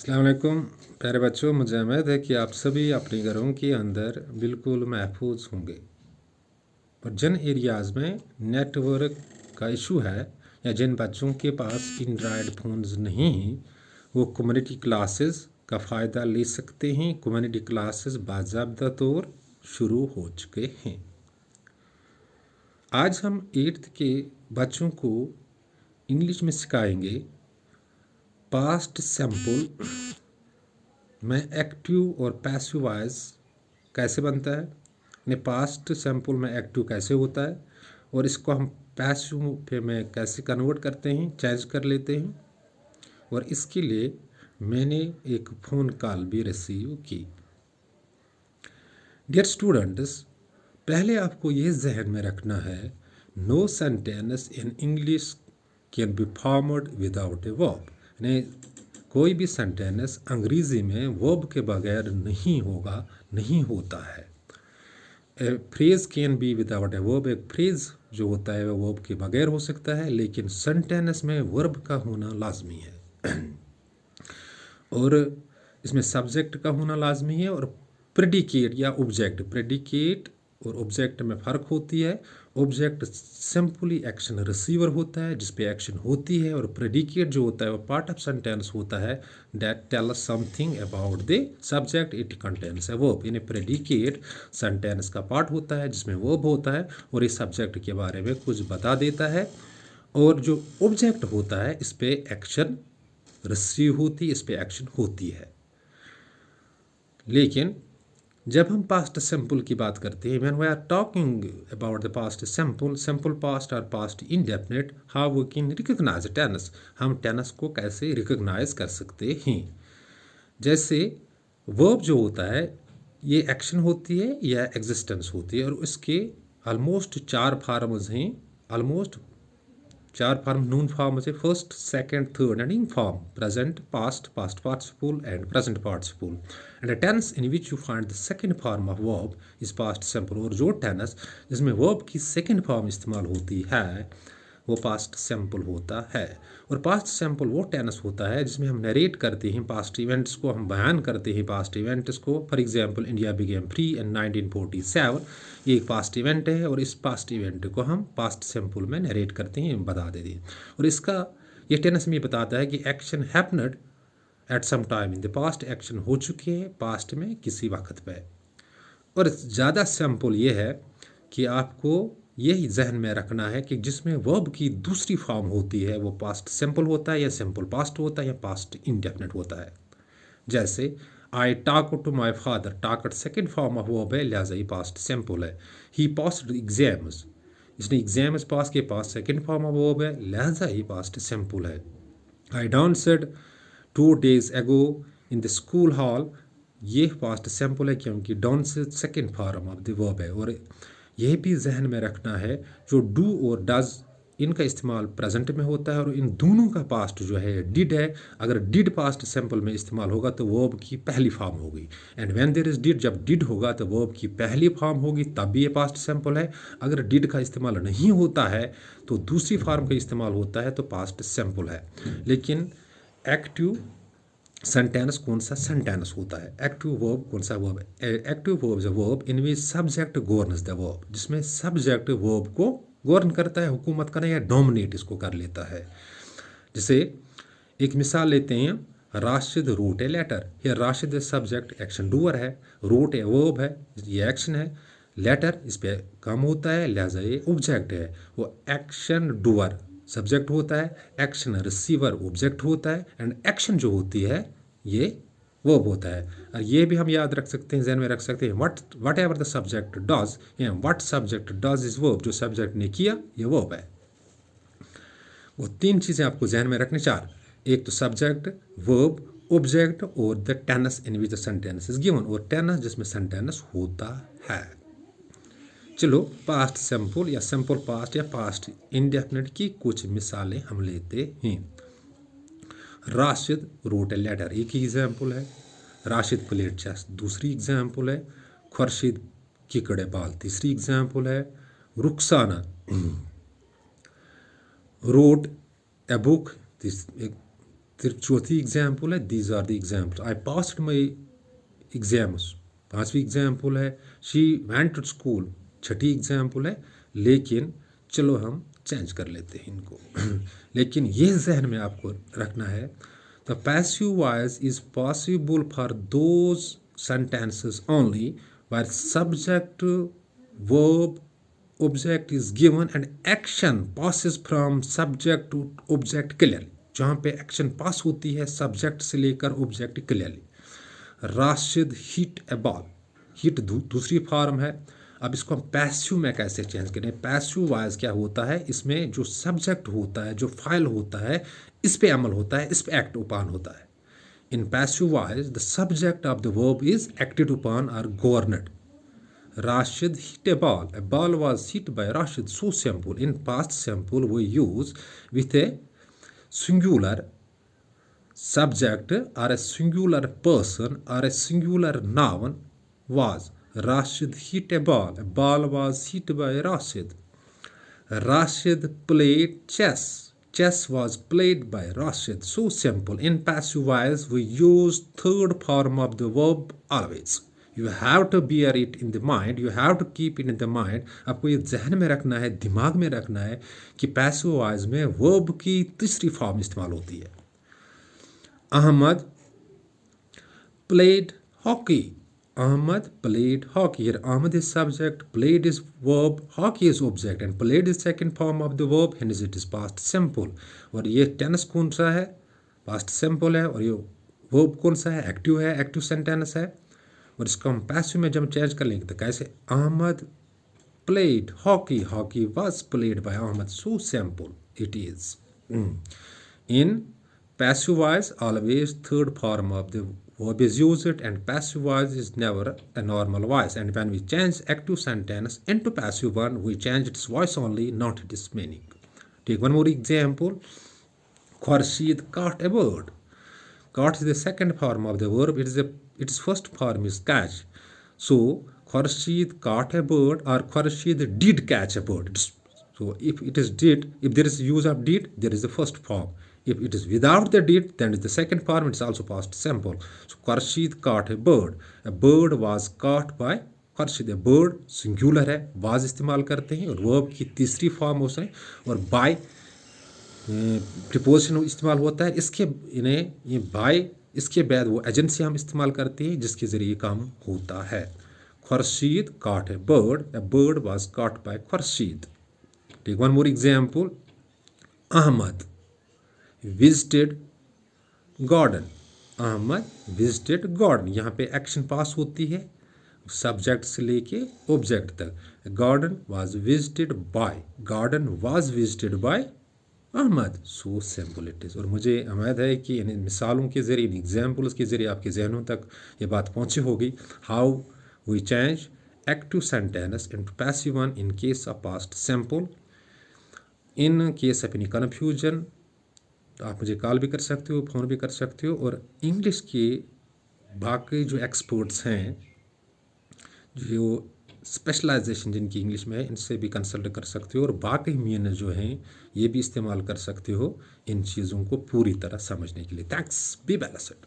अस्सलाम वालेकुम प्यारे बच्चों, मुझे उम्मीद है कि आप सभी अपने घरों के अंदर बिल्कुल महफूज होंगे। पर जिन एरियाज़ में नेटवर्क का इशू है या जिन बच्चों के पास एंड्रॉयड फ़ोन्स नहीं हैं, वो कम्युनिटी क्लासेस का फ़ायदा ले सकते हैं। कम्युनिटी क्लासेस बाज़ाब्ता तौर शुरू हो चुके हैं। आज हम 8th के बच्चों को इंग्लिश में सिखाएंगे पास्ट सिंपल में एक्टिव और पैसिव वॉइस कैसे बनता है, यानी पास्ट सिंपल में एक्टिव कैसे होता है और इसको हम पैसिव पे में कैसे कन्वर्ट करते हैं, चेंज कर लेते हैं। और इसके लिए मैंने एक फ़ोन कॉल भी रिसीव की। डियर स्टूडेंट्स, पहले आपको ये जहन में रखना है, no sentence in English can be formed without a verb. यानी कोई भी सेंटेंस अंग्रेज़ी में वर्ब के बगैर नहीं होगा, नहीं होता है। A phrase can be without a verb, एक फ्रेज़ जो होता है वह वर्ब के बगैर हो सकता है, लेकिन सेंटेंस में वर्ब का होना लाजमी है। और इसमें सब्जेक्ट का होना लाजमी है और प्रेडिकेट या ऑब्जेक्ट, प्रेडिकेट और ऑब्जेक्ट में फ़र्क होती है। ऑब्जेक्ट सिंपली एक्शन रिसीवर होता है जिस पे एक्शन होती है, और प्रेडिकेट जो होता है वो पार्ट ऑफ सेंटेंस होता है that tell something about the subject it contains a verb. यानी प्रेडिकेट सेंटेंस का पार्ट होता है जिसमें वर्ब होता है और इस सब्जेक्ट के बारे में कुछ बता देता है, और जो ऑब्जेक्ट होता है इस पे एक्शन रिसीव होती है, इस पे एक्शन होती है। लेकिन जब हम पास्ट सिंपल की बात करते हैं, when we are talking about the past simple, simple past और past indefinite, how we can recognise tense, हम टेंस को कैसे रिकॉग्नाइज कर सकते हैं। जैसे वर्ब जो होता है ये एक्शन होती है या एग्जिस्टेंस होती है, और उसके ऑलमोस्ट 4 फॉर्म्स हैं। ऑलमोस्ट 4 फॉर्म नून फॉर्म है, first, second, third and ing form, present, past, past participle and present participle. And a tense in which you find the second form of verb is past simple. और जो tense जिसमें verb की second form इस्तेमाल होती है वो past simple होता है। और पास्ट सिंपल वो टेंस होता है जिसमें हम नरेट करते हैं पास्ट इवेंट्स को, हम बयान करते हैं पास्ट इवेंट्स को। For example, India became free in 1947, ये एक पास्ट इवेंट है और इस पास्ट इवेंट को हम पास्ट सिंपल में नरेट करते हैं, बता देते हैं। और इसका ये टेंस में बताता है कि action happened at some time in the past, action हो चुके हैं पास्ट में किसी वक्त पे। और ज़्यादा सिंपल ये है कि आपको यही जहन में रखना है कि जिसमें वर्ब की दूसरी फॉर्म होती है वो पास्ट सिंपल होता है या सिंपल पास्ट होता है या पास्ट इंडेफिनिट होता है। जैसे I talk to my father, talked second form of verb है, लिहाजा ये पास्ट सिंपल है। ही पास्ड एग्जाम्स, इसने एग्जाम्स पास के, pass second form of verb है, लिहाजा ये पास्ट सिंपल है। आई डांस्ड 2 days ago इन द स्कूल हॉल, ये पास्ट सिंपल है क्योंकि dance second form of the verb है। और यह भी जहन में रखना है जो डू और डज इनका इस्तेमाल प्रेजेंट में होता है, और इन दोनों का पास्ट जो है डिड है। अगर डिड पास्ट सिंपल में इस्तेमाल होगा तो वर्ब की पहली फॉर्म होगी। And when there is did, जब डिड होगा तो वर्ब की पहली फॉर्म होगी, तब भी ये पास्ट सिंपल है। अगर डिड का इस्तेमाल नहीं होता है तो दूसरी फॉर्म का इस्तेमाल होता है तो पास्ट सिंपल है। लेकिन एक्टिव सेंटेंस कौन सा सेंटेंस होता है, एक्टिव वर्ब कौन सा वर्ब है? Active verb is a verb in which subject governs the verb, जिसमें सब्जेक्ट वर्ब को गवर्न करता है, हुकूमत करना या डोमिनेट इसको कर लेता है। जैसे एक मिसाल लेते हैं, राशिद रोट ए लेटर, ये राशिद सब्जेक्ट एक्शन डूअर है, रोट ए वर्ब है, ये एक्शन है, लेटर इस पे कम होता है लिहाजा ये ऑब्जेक्ट है। वो एक्शन डूअर सब्जेक्ट होता है, एक्शन रिसीवर ऑब्जेक्ट होता है, एंड एक्शन जो होती है ये वर्ब होता है। और ये भी हम याद रख सकते हैं, जहन में रख सकते हैं, whatever the subject does, या what subject does is verb, जो सब्जेक्ट ने किया ये वर्ब है। वो 3 चीज़ें आपको जहन में रखनी, 4, एक तो सब्जेक्ट, वर्ब, ऑब्जेक्ट और the tense in which the sentence is given, और टेंस जिसमें सेंटेंस होता है। चलो पास्ट सिंपल या सिंपल पास्ट या पास्ट इंडेफिनिट की कुछ मिसालें हम लेते हैं। राशिद रोट ए लेटर एक ही एग्जाम्पल है, राशिद प्लेड चेस दूसरी एग्जाम्पल है, खुर्शीद किकड़े बाल तीसरी एग्जाम्पल है, रुखसाना रोट ए बुक फिर चौथी एग्जाम्पल है, these are the example, I passed my exams. पांचवी एग्जाम्पल है, शी वेंट टू स्कूल। छठी एग्जाम्पल है, लेकिन चलो हम चेंज कर लेते हैं इनको। लेकिन ये जहन में आपको रखना है, the passive voice is possible for those sentences only where subject verb object is given and action passes from subject to object clearly। जहाँ पे एक्शन पास होती है सब्जेक्ट से लेकर ऑब्जेक्ट क्लियरली। राशिद हिट ए बॉल, हिट दूसरी फॉर्म है। अब इसको हम पैसिव में कैसे चेंज करें? पैसिव वॉइस क्या होता है, इसमें जो सब्जेक्ट होता है, जो फाइल होता है, इस पे अमल होता है, इस पे एक्ट upon होता है। In passive voice, the subject of the verb is acted upon or governed. Rashid hit a ball. A ball was hit by Rashid. So simple. In past simple, we use with a singular subject or a singular person or a singular noun was. Rashid hit a ball. A ball was hit by Rashid. Rashid played chess. Chess was played by Rashid. So simple. In passive voice, we use third form of the verb always. You have to bear it in the mind. You have to keep it in the mind. आपको ये जहन में रखना है, दिमाग में रखना है कि पैसिव वॉइस में वर्ब की तीसरी फॉर्म इस्तेमाल होती है। Ahmad played hockey. Ahmad played hockey. Here Ahmad is subject, played is verb, hockey is object, and played is second form of the verb, hence it is past simple। और ये tense कौन सा है? पास्ट सिंपल है। और ये verb कौन सा है? एक्टिव है, एक्टिव सेंटेंस है। और इसको हम पैसिव में जब चेंज कर लेंगे तो कैसे? Ahmad played hockey, hockey was played by Ahmad, so simple it is। In passive voice, always third form of the verb is used, and passive voice is never a normal voice. And when we change active sentence into passive one, we change its voice only, not its meaning। Take one more example. Khurshid caught a bird. Caught is the second form of the verb. Its first form is catch. So Khurshid caught a bird, or Khurshid did catch a bird. So if it is did, if there is use of did, there is the first form. If it is without the did, then it's the second form. It's also past simple। So Khurshid caught a bird. A bird was caught by Khurshid। A bird singular है, was इस्तेमाल करते हैं, और verb की तीसरी form होता है, और by प्रिपोजिशन इस्तेमाल होता है। इसके इन्हें ये by इसके बाद वो एजेंसी हम इस्तेमाल करते हैं जिसके ज़रिए काम होता है। Khurshid caught a bird. A bird was caught by Khurshid। Take one more example. Ahmad visited garden। Ahmad visited garden। यहाँ पे एक्शन पास होती है सब्जेक्ट से लेके ऑब्जेक्ट तक। Garden was visited by, garden was visited by Ahmed. So simple it is. और मुझे उम्मीद है कि इन मिसालों के ज़रिए, इन एग्जाम्पल्स के ज़रिए आपके जहनों तक ये बात पहुँची होगी। How we change active sentence into passive one in case of past simple. In case of any confusion आप मुझे कॉल भी कर सकते हो, फ़ोन भी कर सकते हो। और इंग्लिश के बाकी जो एक्सपर्ट्स हैं, जो स्पेशलाइजेशन जिनकी इंग्लिश में है, इनसे भी कंसल्ट कर सकते हो। और बाकी मीन जो हैं ये भी इस्तेमाल कर सकते हो इन चीज़ों को पूरी तरह समझने के लिए। Thanks, be balanced.